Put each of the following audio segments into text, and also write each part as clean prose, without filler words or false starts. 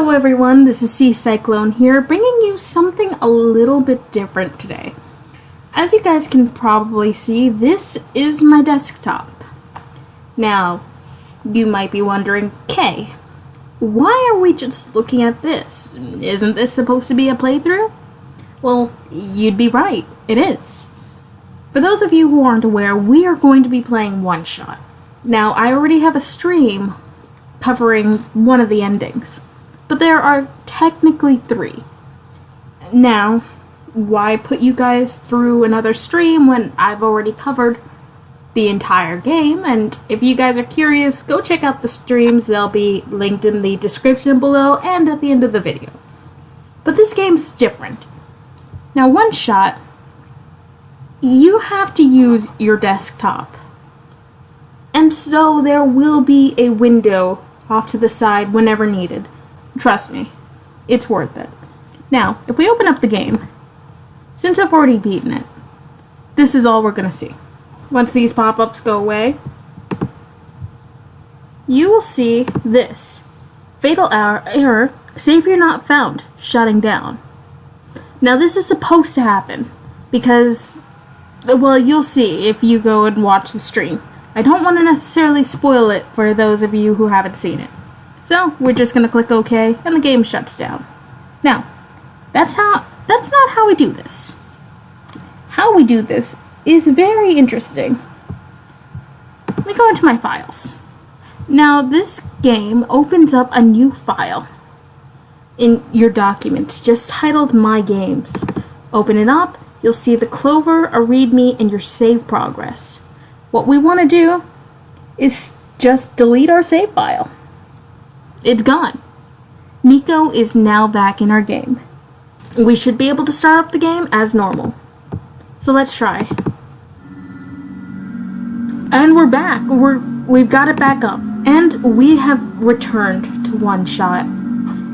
Hello everyone, this is Cyclone here, bringing you something a little bit different today. As you guys can probably see, this is my desktop. Now, you might be wondering, Kay, why are we just looking at this? Isn't this supposed to be a playthrough? Well, you'd be right, it is. For those of you who aren't aware, we are going to be playing OneShot. Now, I already have a stream covering one of the endings, but there are technically 3. Now, why put you guys through another stream when I've already covered the entire game? And if you guys are curious, go check out the streams. They'll be linked in the description below and at the end of the video. But this game's different. Now, OneShot, you have to use your desktop. And so there will be a window off to the side whenever needed. Trust me, it's worth it. Now, if we open up the game, since I've already beaten it, this is all we're going to see. Once these pop-ups go away, you will see this. Fatal error, savior not found, shutting down. Now, this is supposed to happen because, well, you'll see if you go and watch the stream. I don't want to necessarily spoil it for those of you who haven't seen it. So, we're just going to click OK, and the game shuts down. Now, that's not how we do this. How we do this is very interesting. Let me go into my files. Now, this game opens up a new file in your documents, just titled My Games. Open it up, you'll see the Clover, a README, and your save progress. What we want to do is just delete our save file. It's gone. Nico is now back in our game. We should be able to start up the game as normal. So let's try. And we're back. We've got it back up. And we have returned to OneShot.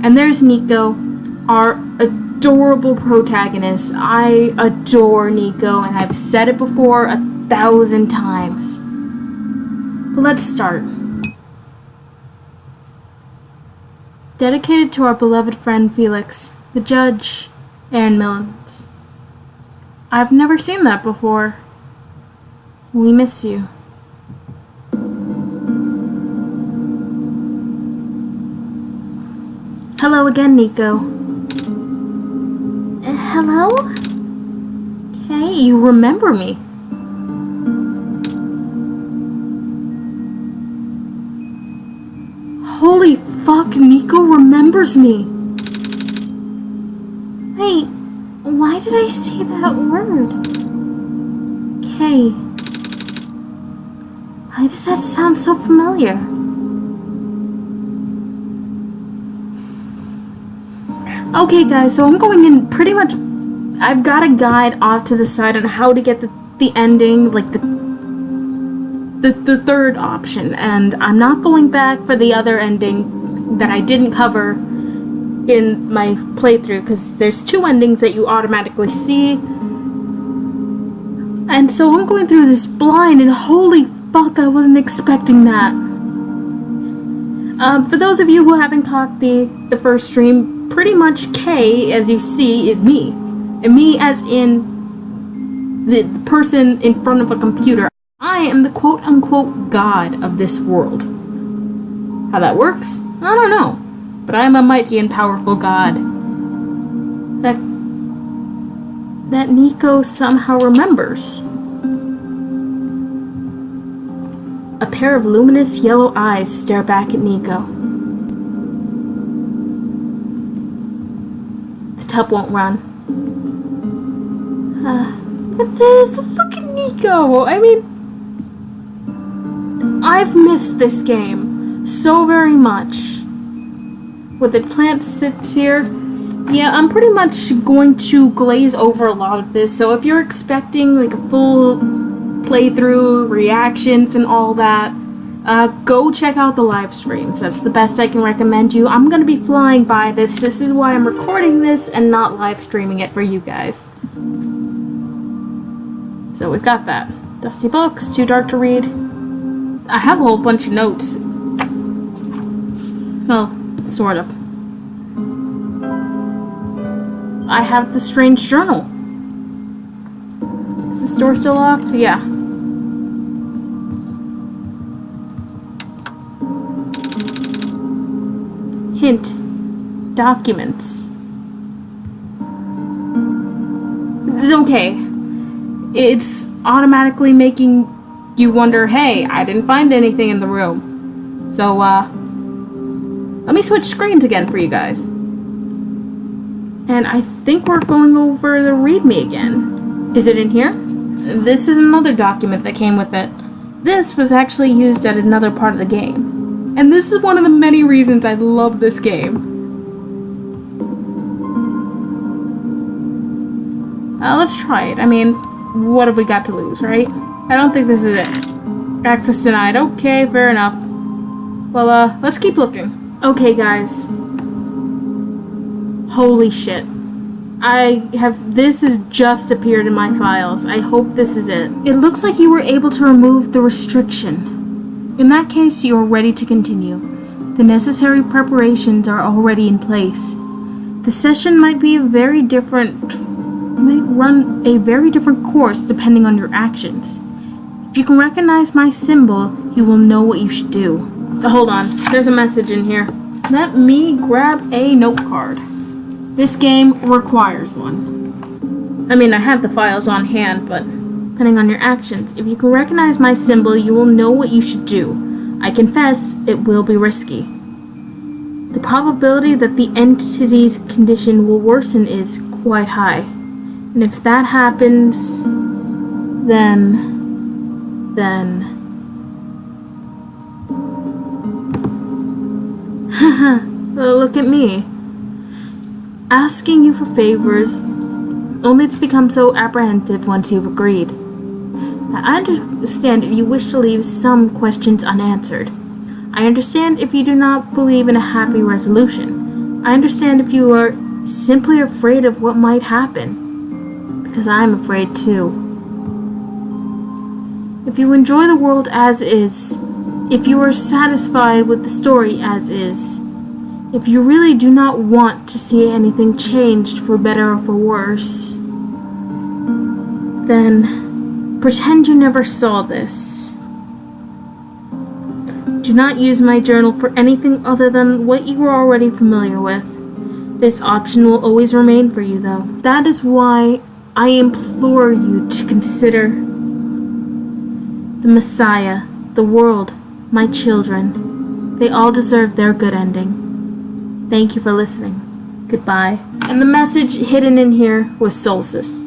And there's Nico, our adorable protagonist. I adore Nico, and I've said it before 1,000 times. But let's start. Dedicated to our beloved friend Felix, the judge, Aaron Millens. I've never seen that before. We miss you. Hello again, Nico. Hello? Okay, you remember me. Holy fuck, Nico remembers me. Wait, why did I say that word? Kay. Why does that sound so familiar? Okay guys, so I'm going in pretty much, I've got a guide off to the side on how to get the ending, like the third option, and I'm not going back for the other ending that I didn't cover in my playthrough, because there's 2 endings that you automatically see, and so I'm going through this blind, and holy fuck, I wasn't expecting that. For those of you who haven't caught the first stream, pretty much Kay, as you see, is me. And me as in the person in front of a computer. I am the quote-unquote god of this world. How that works? I don't know. But I am a mighty and powerful god. That Nico somehow remembers. A pair of luminous yellow eyes stare back at Nico. The tub won't run. Look at this! Look at Nico! I mean, I've missed this game so very much. With the plant sits here, yeah, I'm pretty much going to glaze over a lot of this, so if you're expecting like a full playthrough, reactions, and all that, go check out the live streams. That's the best I can recommend you. I'm going to be flying by this. This is why I'm recording this and not live streaming it for you guys. So we've got that. Dusty books, too dark to read. I have a whole bunch of notes. Well, sort of. I have the strange journal. Is this door still locked? Yeah. Hint. Documents. It's okay. It's automatically making you wonder, hey, I didn't find anything in the room. So, let me switch screens again for you guys. And I think we're going over the README again. Is it in here? This is another document that came with it. This was actually used at another part of the game. And this is one of the many reasons I love this game. Let's try it. I mean, what have we got to lose, right? I don't think this is it. Access denied. Okay, fair enough. Well, let's keep looking. Okay, guys. Holy shit. This has just appeared in my files. I hope this is it. It looks like you were able to remove the restriction. In that case, you are ready to continue. The necessary preparations are already in place. The session might run a very different course depending on your actions. If you can recognize my symbol, you will know what you should do. Hold on, there's a message in here. Let me grab a note card. This game requires one. I mean, I have the files on hand, but depending on your actions, if you can recognize my symbol, you will know what you should do. I confess, it will be risky. The probability that the entity's condition will worsen is quite high. And if that happens, then... Haha, look at me. Asking you for favors, only to become so apprehensive once you've agreed. I understand if you wish to leave some questions unanswered. I understand if you do not believe in a happy resolution. I understand if you are simply afraid of what might happen. Because I'm afraid too. If you enjoy the world as is, if you are satisfied with the story as is, if you really do not want to see anything changed for better or for worse, then pretend you never saw this. Do not use my journal for anything other than what you are already familiar with. This option will always remain for you, though. That is why I implore you to consider the Messiah, the world, my children. They all deserve their good ending. Thank you for listening. Goodbye. And the message hidden in here was Solstice.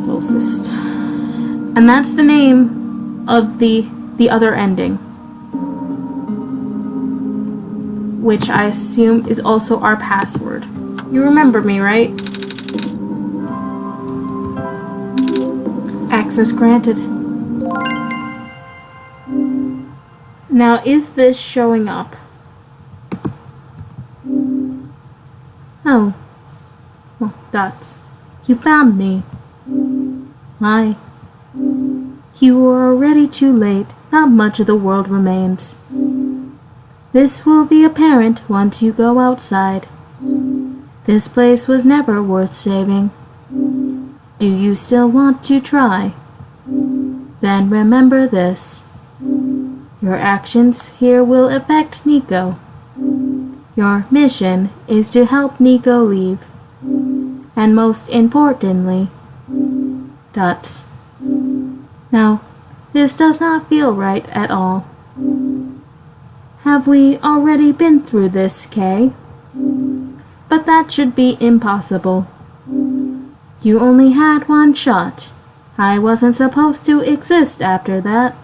Solstice. And that's the name of the other ending. Which I assume is also our password. You remember me, right? Access granted. Now, is this showing up? Oh. Well, dots. You found me. Why? You are already too late. Not much of the world remains. This will be apparent once you go outside. This place was never worth saving. Do you still want to try? Then remember this. Your actions here will affect Nico. Your mission is to help Nico leave. And most importantly, dots. Now, this does not feel right at all. Have we already been through this, Kay? But that should be impossible. You only had one shot. I wasn't supposed to exist after that.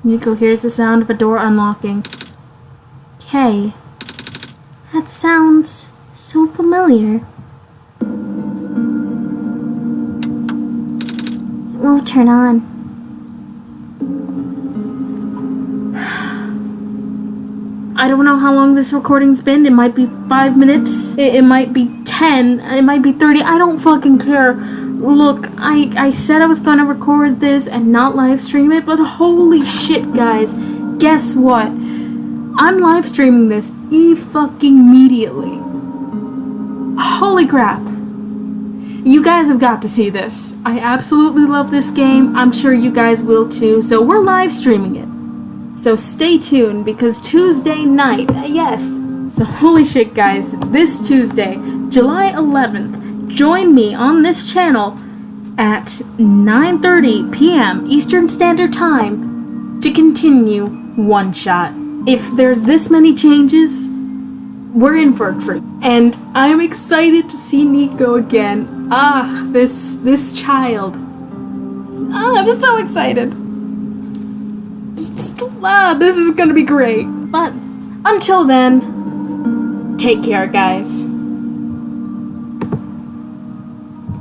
Nico hears the sound of a door unlocking. Kay. That sounds so familiar. It won't turn on. I don't know how long this recording's been. It might be 5 minutes. It might be 10. It might be 30. I don't fucking care. Look, I said I was gonna record this and not live stream it, but holy shit, guys. Guess what? I'm live streaming this fucking immediately. Holy crap. You guys have got to see this. I absolutely love this game. I'm sure you guys will too. So we're live streaming it. So stay tuned because Tuesday night, yes. So holy shit guys, this Tuesday, July 11th, join me on this channel at 9:30 p.m. Eastern Standard Time to continue OneShot. If there's this many changes, we're in for a treat. And I'm excited to see Nico again. This child. I'm so excited. This is gonna be great. But until then, take care, guys.